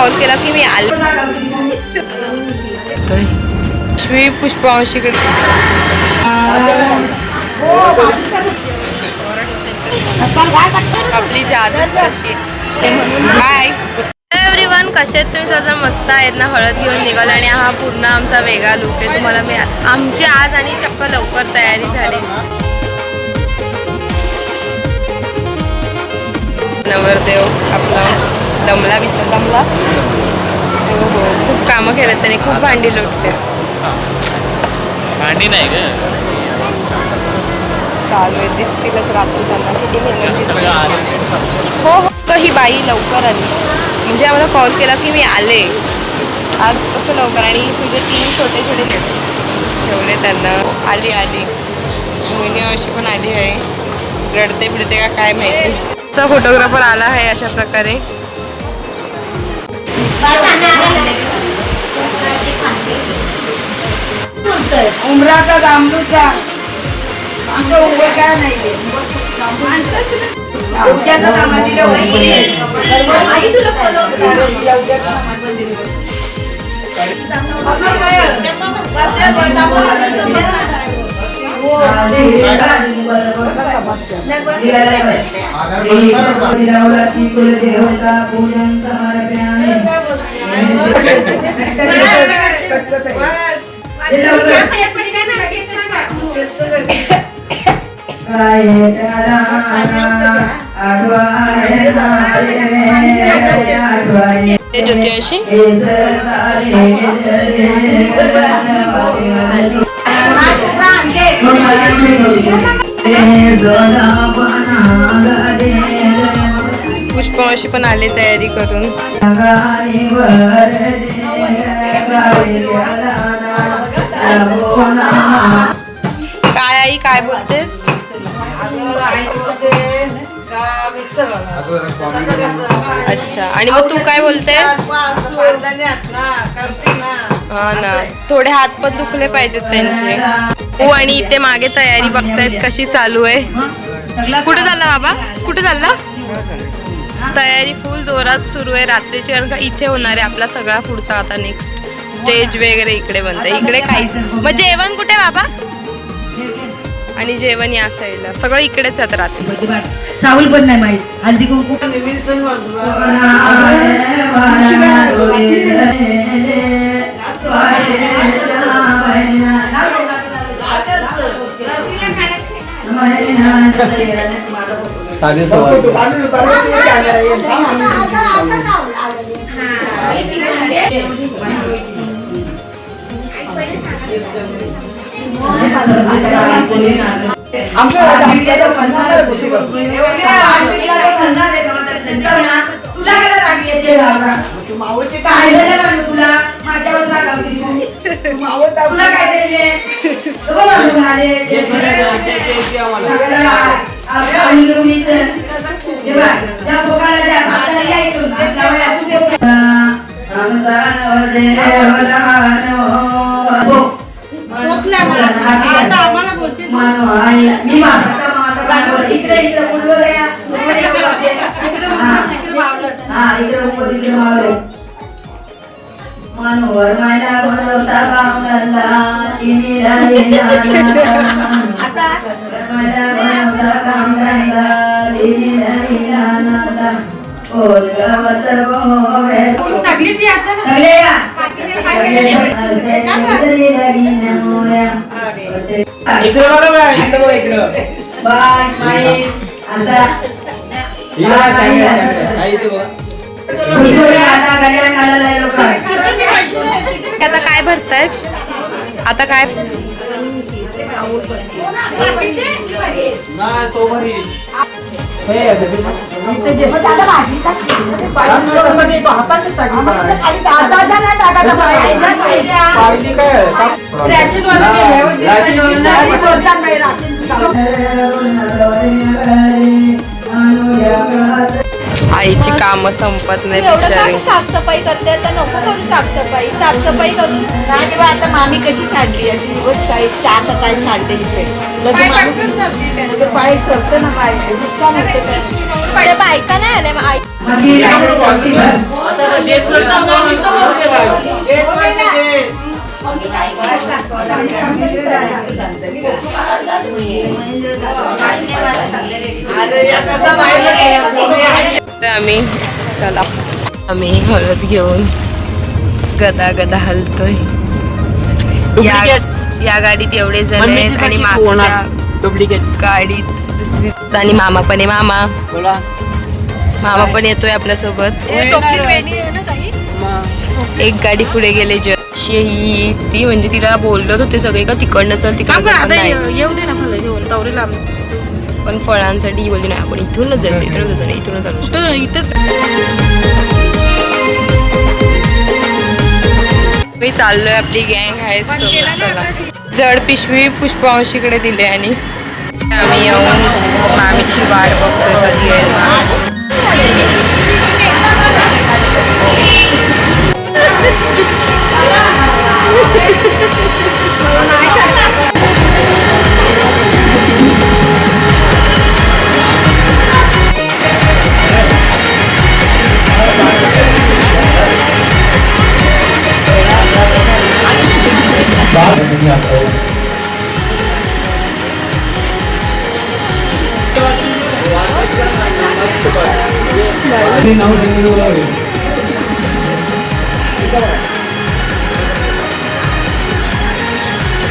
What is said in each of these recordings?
Call केला की मी आले. श्री पुष्पांशीकडे आपली जादूच कशी काय. एव्हरीवन, कसे आहेत तुम्ही? सगळं मस्त आहेत ना? हळद घेऊन निघालो आणि हा पूर्ण आमचा वेगळा लुक आहे. तुम्हाला मी आमची आज आणि चक्क लवकर तयारी झाली. नवरदेव आपला दमला हो हो, खूप कामं केलं त्याने, खूप भांडी लोटले. भांडी नाही ग, चालू आहे दिसतीलच रात्री त्यांना किती मेहनत. हो हो, ही बाई लवकर आली म्हणजे आम्हाला कॉल केला की मी आले आज कसं लवकर. आणि तुझे 3 छोटे छोटे ठेवले त्यांना. आली मोहिनी अशी पण आली आहे. रडते बिडते का काय माहिती. चा फोटोग्राफर आला आहे अशा प्रकारे. उमराचा जांभूचा आमचं उभं काय नाही. उद्याचा सामान दिलं ज्योती अशी पुष्पा अशी पण आले तयारी करून. काय आई काय बोलतेस? अच्छा, आणि मग तू काय बोलतेस? हा ना, थोडे हात पण दुखले पाहिजेत त्यांचे. हो, आणि इथे मागे तयारी बघतायत कशी चालू आहे. कुठे चालला बाबा, कुठे चालला? तयारी फुल जोरात सुरू आहे रात्रीची, कारण का इथे होणार आहे आपला सगळा पुढचा आता नेक्स्ट स्टेज वगैरे इकडे बनतंय. इकडे काहीच. मग जेवण कुठे बाबा? आणि जेवण या साईडला, सगळं इकडेच आहे रात्री. सावल पण नाही माहित. हल्दी कुंकू साधे मनोहर मायला बनवता कामधंदा आता काय भरताय? आता काय आईची काम संपत नाही बिचारी. साफसफाई करते तर नको करू साफसफाई करून आता मामी कशी साडली अशी गोष्ट आहे. आता काय साडते इथे पाय सरतं ना, पाय दुसरा नसते. त्या बायका नाही आल्या मग आई आम्ही हळद घेऊन गदा गदा हलतोय. या गाडीत एवढे जण आहेत आणि मागच्या गाडीत दुसरी आणि मामा पण आहे. मामा पण येतोय आपल्यासोबत. एक गाडी पुढे गेले जशी ही ती म्हणजे तिला बोलत होते सगळे का तिकडनं चल तिकडनं नाही येऊ दे ना फळ घेऊन तावरे लांब. पण फळांसाठी बोलली नाही आपण इथूनच जायचं इथूनच जायचं इथंच मी चाललोय. आपली गँग आहे सोबत. चला जड पिशवी पुष्पवंशीकडे दिले आणि आम्ही येऊन मामीची वाट बघतोय कधी येईल.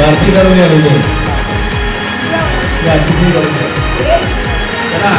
आरती करून या लोक आरती करून त्याला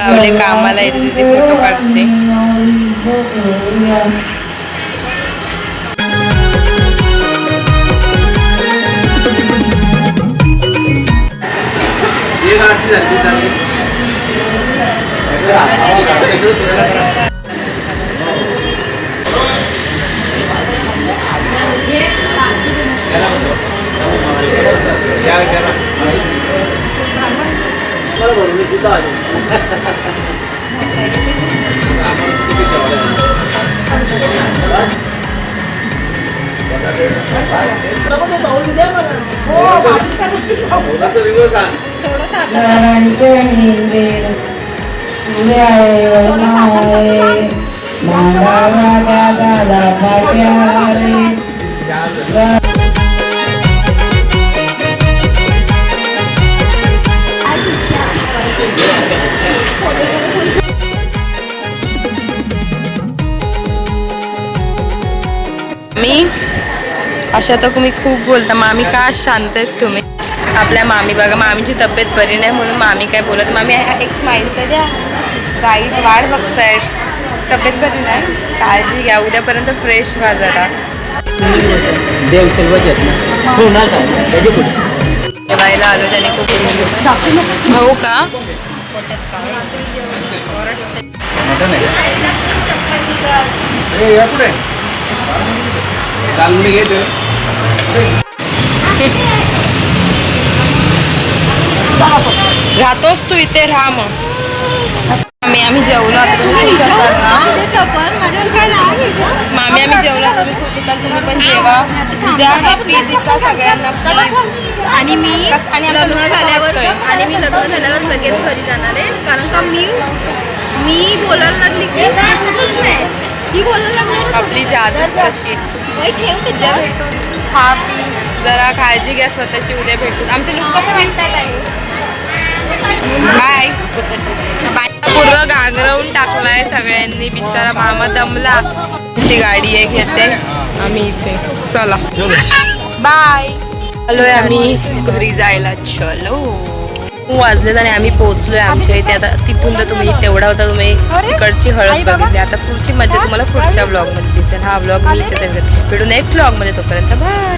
आपले कामाला येते तिथे फोटो काढते. अशा तर तुम्ही खूप बोलता. मामी का शांत आहेत तुम्ही? आपल्या मामी बघा, मामीची तब्येत बरी नाही म्हणून मामी काय बोलत. मामी एक स्माईल तर द्या. गाईड वाढ बघतायत. तब्येत बरी नाही, काळजी घ्या. उद्यापर्यंत फ्रेश व्हा जरा. जेवायला आलो त्याने खूप. हो का? राहतोस तू इथे, राहा मग. आम्ही जेवलो आता. तुम्ही खुश असाल ना? मामी आम्ही जेवलो, तुम्ही खुश असाल. तुम्ही पण जेवा. उद्या हॅपी दिसा सगळ्यांना. आणि मी लग्न झाल्यावर लगेच घरी जाणार आहे. कारण का मी बोलायला लागली की ती बोलायला लागली. आपली जादूच कशी. उद्या भेटू. खा पी जरा, काळजी घ्या स्वतःची. उद्या भेटू. आमचे लोक कसं भेटतात आहे. Bye bye. पूर्ण गागरवून टाकलाय सगळ्यांनी. बिचारा मामा दमला. ची गाडी आहे, घेते आम्ही इथे. चला बाय. आलोय आम्ही घरी जायला. चलो वाजलेत आणि आम्ही पोहोचलोय आमच्या इथे. आता तिथून तर तुम्ही तेवढा होता, तुम्ही तिकडची हळद बघितली. आता पुढची मजा तुम्हाला पुढच्या ब्लॉगमध्ये दिसेल. हा ब्लॉग मी इथे भेटू नेक्स्ट ब्लॉगमध्ये. तोपर्यंत बाय.